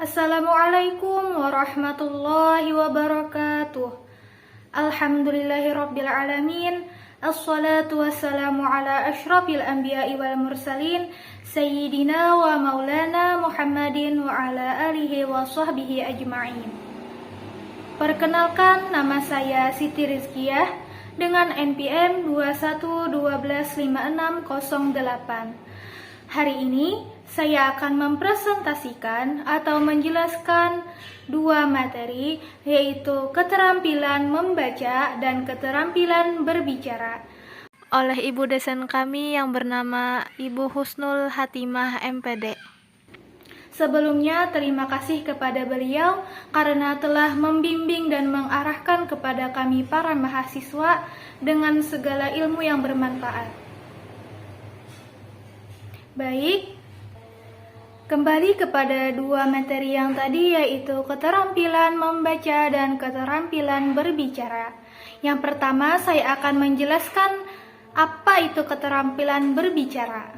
Assalamualaikum warahmatullahi wabarakatuh. Alhamdulillahirabbil alamin. Assalatu wassalamu ala asyrafil anbiya'i wal mursalin sayyidina wa maulana Muhammadin wa ala alihi wa sahbihi ajma'in. Perkenalkan, nama saya Siti Rizkiyah dengan NPM 21125608. Hari ini saya akan mempresentasikan atau menjelaskan dua materi, yaitu keterampilan membaca dan keterampilan berbicara, oleh ibu dosen kami yang bernama Ibu Husnul Hatimah MPD. Sebelumnya terima kasih kepada beliau karena telah membimbing dan mengarahkan kepada kami para mahasiswa dengan segala ilmu yang bermanfaat. Baik, kembali kepada dua materi yang tadi, yaitu keterampilan membaca dan keterampilan berbicara. Yang pertama, saya akan menjelaskan apa itu keterampilan berbicara.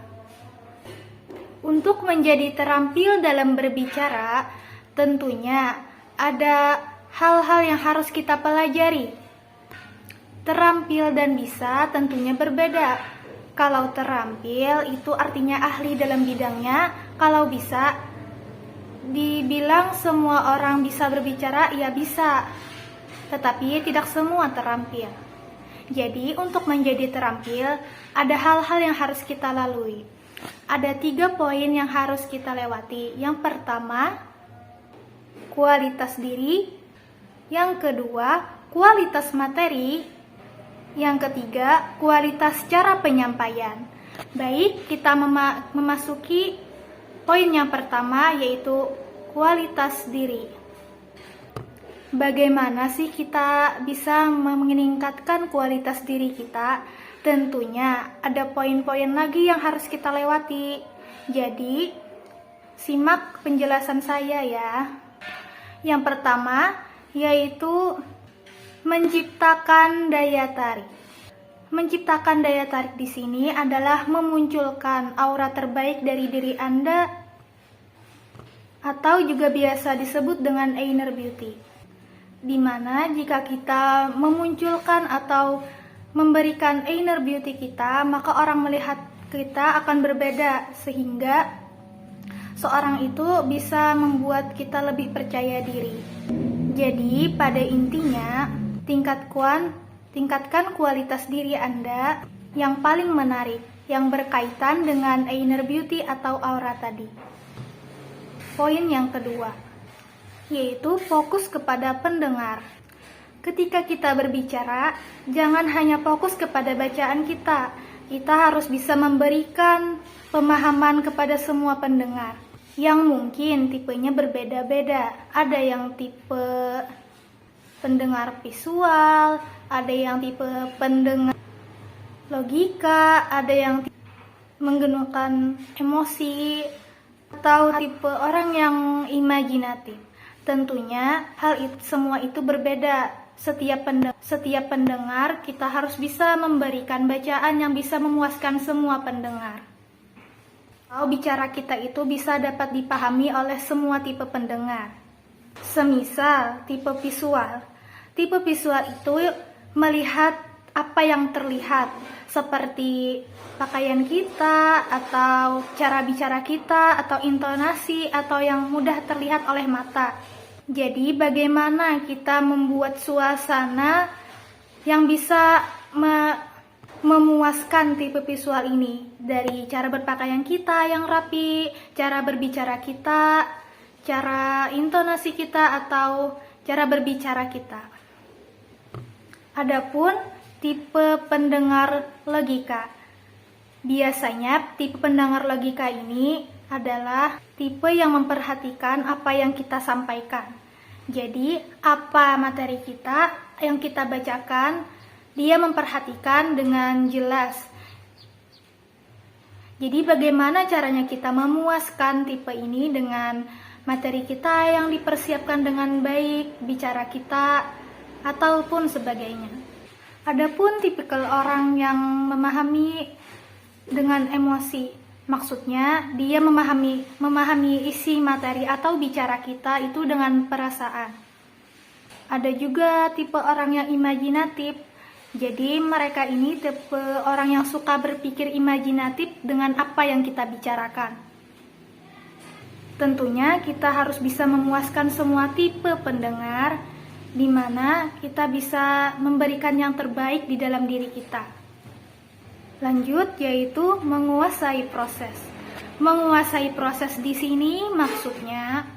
Untuk menjadi terampil dalam berbicara, tentunya ada hal-hal yang harus kita pelajari. Terampil dan bisa tentunya berbeda. Kalau terampil itu artinya ahli dalam bidangnya, kalau bisa dibilang semua orang bisa berbicara, ya bisa, tetapi tidak semua terampil. Jadi untuk menjadi terampil ada hal-hal yang harus kita lalui. Ada 3 poin yang harus kita lewati. Yang pertama, kualitas diri. Yang kedua, kualitas materi. Yang ketiga, kualitas cara penyampaian. Baik, kita memasuki poin yang pertama, yaitu kualitas diri. Bagaimana sih kita bisa meningkatkan kualitas diri kita? Tentunya ada poin-poin lagi yang harus kita lewati. Jadi, simak penjelasan saya ya. Yang pertama, yaitu menciptakan daya tarik. Menciptakan daya tarik di sini adalah memunculkan aura terbaik dari diri Anda, atau juga biasa disebut dengan inner beauty. Dimana jika kita memunculkan atau memberikan inner beauty kita, maka orang melihat kita akan berbeda, sehingga seorang itu bisa membuat kita lebih percaya diri. Jadi pada intinya, tingkatkan kualitas diri Anda yang paling menarik, yang berkaitan dengan inner beauty atau aura tadi. Poin yang kedua, yaitu fokus kepada pendengar. Ketika kita berbicara, jangan hanya fokus kepada bacaan kita. Kita harus bisa memberikan pemahaman kepada semua pendengar, yang mungkin tipenya berbeda-beda. Ada yang tipe pendengar visual, ada yang tipe pendengar logika, ada yang menggunakan emosi, atau tipe orang yang imajinatif. Tentunya hal itu semua itu berbeda. Setiap pendengar kita harus bisa memberikan bacaan yang bisa memuaskan semua pendengar. Kalau bicara kita itu bisa dapat dipahami oleh semua tipe pendengar. Semisal tipe visual. Tipe visual itu melihat apa yang terlihat, seperti pakaian kita, atau cara bicara kita, atau intonasi, atau yang mudah terlihat oleh mata. Jadi bagaimana kita membuat suasana yang bisa memuaskan tipe visual ini, dari cara berpakaian kita yang rapi, cara berbicara kita, cara intonasi kita, atau cara berbicara kita. Adapun tipe pendengar logika. Biasanya tipe pendengar logika ini adalah tipe yang memperhatikan apa yang kita sampaikan. Jadi, apa materi kita yang kita bacakan, dia memperhatikan dengan jelas. Jadi, bagaimana caranya kita memuaskan tipe ini dengan materi kita yang dipersiapkan dengan baik, bicara kita, ataupun sebagainya. Adapun tipikal orang yang memahami dengan emosi. Maksudnya, dia memahami isi materi atau bicara kita itu dengan perasaan. Ada juga tipe orang yang imajinatif. Jadi mereka ini tipe orang yang suka berpikir imajinatif dengan apa yang kita bicarakan. Tentunya kita harus bisa memuaskan semua tipe pendengar, di mana kita bisa memberikan yang terbaik di dalam diri kita. Lanjut, yaitu menguasai proses. Menguasai proses di sini maksudnya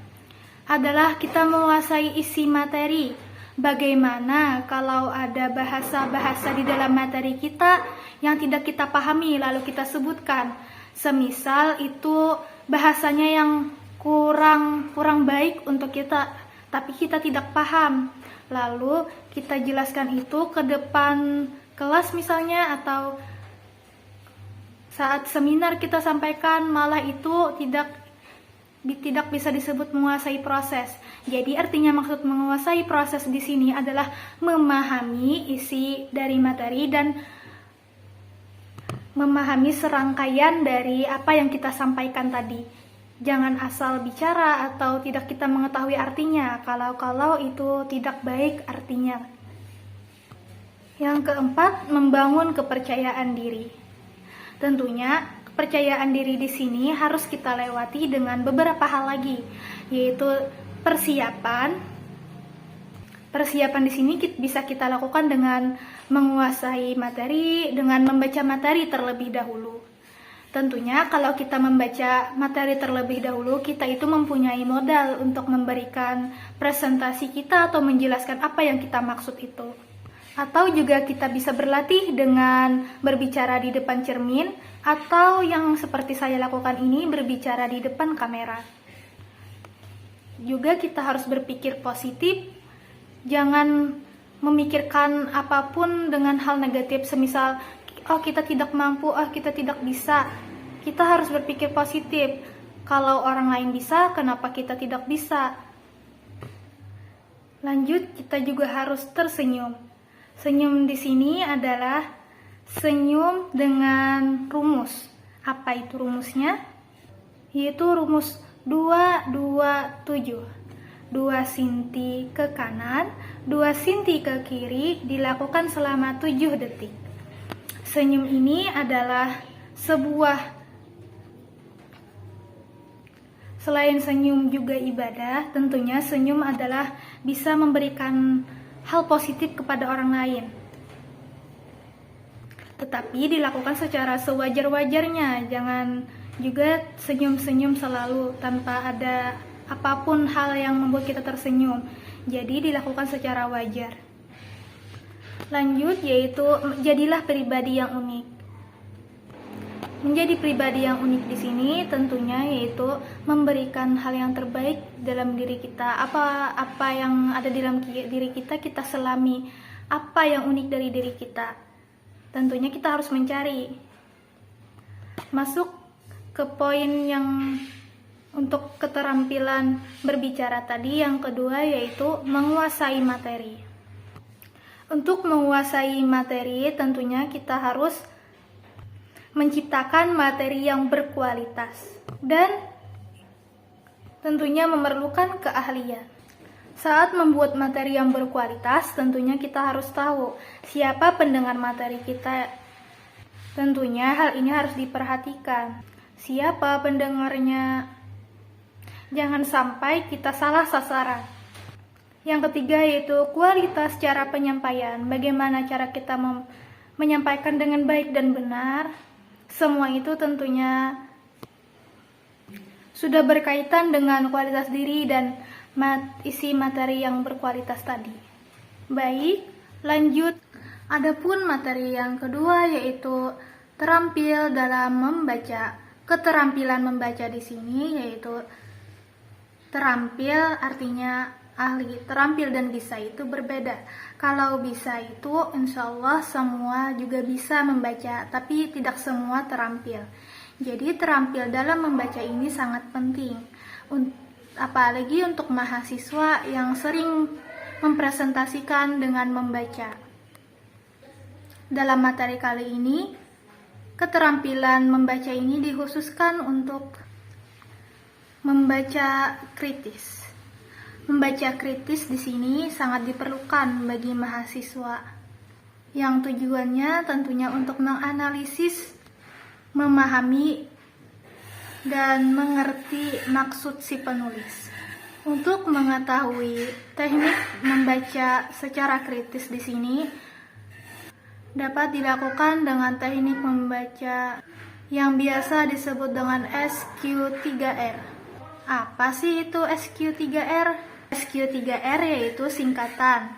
adalah kita menguasai isi materi. Bagaimana kalau ada bahasa-bahasa di dalam materi kita yang tidak kita pahami lalu kita sebutkan. Semisal itu bahasanya yang kurang baik untuk kita, tapi kita tidak paham. Lalu kita jelaskan itu ke depan kelas misalnya, atau saat seminar kita sampaikan, malah itu tidak bisa disebut menguasai proses. Jadi artinya maksud menguasai proses di sini adalah memahami isi dari materi dan memahami serangkaian dari apa yang kita sampaikan tadi. Jangan asal bicara atau tidak kita mengetahui artinya, kalau itu tidak baik artinya. Yang keempat, membangun kepercayaan diri. Tentunya kepercayaan diri di sini harus kita lewati dengan beberapa hal lagi, yaitu persiapan. Persiapan di sini bisa kita lakukan dengan menguasai materi, dengan membaca materi terlebih dahulu. Tentunya kalau kita membaca materi terlebih dahulu, kita itu mempunyai modal untuk memberikan presentasi kita atau menjelaskan apa yang kita maksud itu. Atau juga kita bisa berlatih dengan berbicara di depan cermin, atau yang seperti saya lakukan ini, berbicara di depan kamera. Juga kita harus berpikir positif, jangan memikirkan apapun dengan hal negatif, semisal oh kita tidak mampu, oh kita tidak bisa. Kita harus berpikir positif. Kalau orang lain bisa, kenapa kita tidak bisa? Lanjut, kita juga harus tersenyum. Senyum di sini adalah senyum dengan rumus. Apa itu rumusnya? Yaitu rumus 227. 2 sinti ke kanan, 2 sinti ke kiri, dilakukan selama 7 detik. Senyum ini adalah selain senyum juga ibadah, tentunya senyum adalah bisa memberikan hal positif kepada orang lain. Tetapi dilakukan secara sewajar-wajarnya, jangan juga senyum-senyum selalu tanpa ada apapun hal yang membuat kita tersenyum. Jadi dilakukan secara wajar. Lanjut, yaitu jadilah pribadi yang unik. Menjadi pribadi yang unik di sini tentunya yaitu memberikan hal yang terbaik dalam diri kita. Apa yang ada di dalam diri kita, kita selami. Apa yang unik dari diri kita. Tentunya kita harus mencari. Masuk ke poin yang untuk keterampilan berbicara tadi, yang kedua yaitu menguasai materi. Untuk menguasai materi tentunya kita harus menciptakan materi yang berkualitas dan tentunya memerlukan keahlian. Saat membuat materi yang berkualitas, tentunya kita harus tahu siapa pendengar materi kita. Tentunya hal ini harus diperhatikan. Siapa pendengarnya? Jangan sampai kita salah sasaran. Yang ketiga yaitu kualitas cara penyampaian. Bagaimana cara kita menyampaikan dengan baik dan benar. Semua itu tentunya sudah berkaitan dengan kualitas diri dan isi materi yang berkualitas tadi. Baik, lanjut. Adapun materi yang kedua yaitu terampil dalam membaca. Keterampilan membaca di sini yaitu terampil artinya ahli. Terampil dan bisa itu berbeda. Kalau bisa itu insya Allah semua juga bisa membaca, tapi tidak semua terampil. Jadi terampil dalam membaca ini sangat penting, apalagi untuk mahasiswa yang sering mempresentasikan dengan membaca. Dalam materi kali ini Keterampilan membaca ini dikhususkan untuk membaca kritis. Membaca kritis di sini sangat diperlukan bagi mahasiswa yang tujuannya tentunya untuk menganalisis, memahami, dan mengerti maksud si penulis. Untuk mengetahui teknik membaca secara kritis di sini dapat dilakukan dengan teknik membaca yang biasa disebut dengan SQ3R. Apa sih itu SQ3R? SQ3R yaitu singkatan.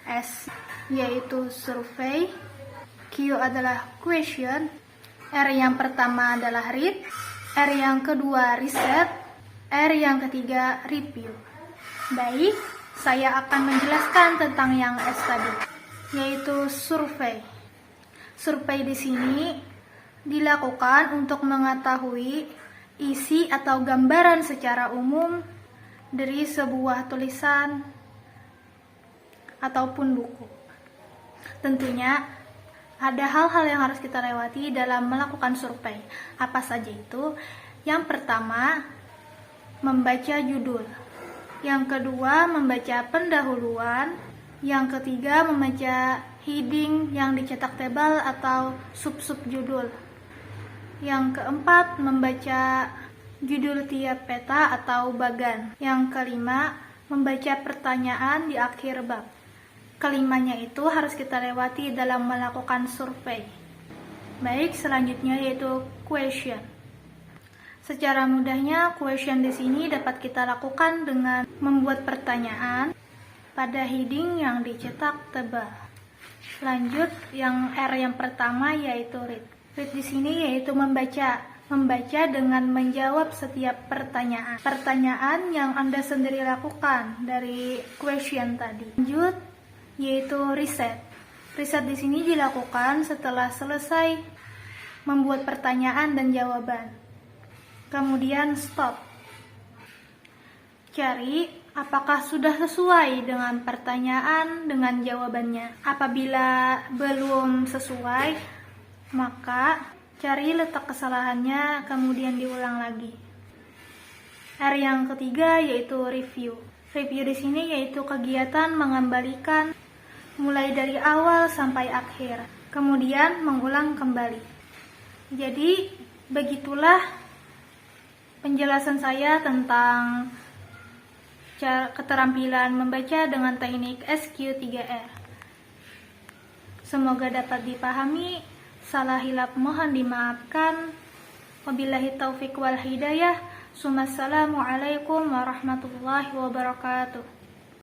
S yaitu survey, Q adalah question, R yang pertama adalah read, R yang kedua reset, R yang ketiga review. Baik, saya akan menjelaskan tentang yang S tadi, yaitu survei. Survei di sini dilakukan untuk mengetahui isi atau gambaran secara umum dari sebuah tulisan ataupun buku. Tentunya ada hal-hal yang harus kita lewati dalam melakukan survei. Apa saja itu? Yang pertama, membaca judul. Yang kedua, membaca pendahuluan. Yang ketiga, membaca heading yang dicetak tebal atau sub-sub judul. Yang keempat, membaca judul tiap peta atau bagan. Yang kelima, membaca pertanyaan di akhir bab. Kelimanya itu harus kita lewati dalam melakukan survei. Baik, selanjutnya yaitu question. Secara mudahnya, question di sini dapat kita lakukan dengan membuat pertanyaan pada heading yang dicetak tebal. Lanjut, yang R yang pertama yaitu read. Read di sini yaitu membaca dengan menjawab setiap pertanyaan. Pertanyaan yang Anda sendiri lakukan dari question tadi. Lanjut, yaitu riset. Riset di sini dilakukan setelah selesai membuat pertanyaan dan jawaban. Kemudian stop. Cari apakah sudah sesuai dengan pertanyaan dengan jawabannya. Apabila belum sesuai, maka cari letak kesalahannya, kemudian diulang lagi. R yang ketiga yaitu review. Review di sini yaitu kegiatan mengembalikan mulai dari awal sampai akhir, kemudian mengulang kembali. Jadi, begitulah penjelasan saya tentang keterampilan membaca dengan teknik SQ3R. Semoga dapat dipahami. Salah hilap mohon dimaafkan. Wabillahi taufiq wal hidayah. Assalamualaikum warahmatullahi wabarakatuh.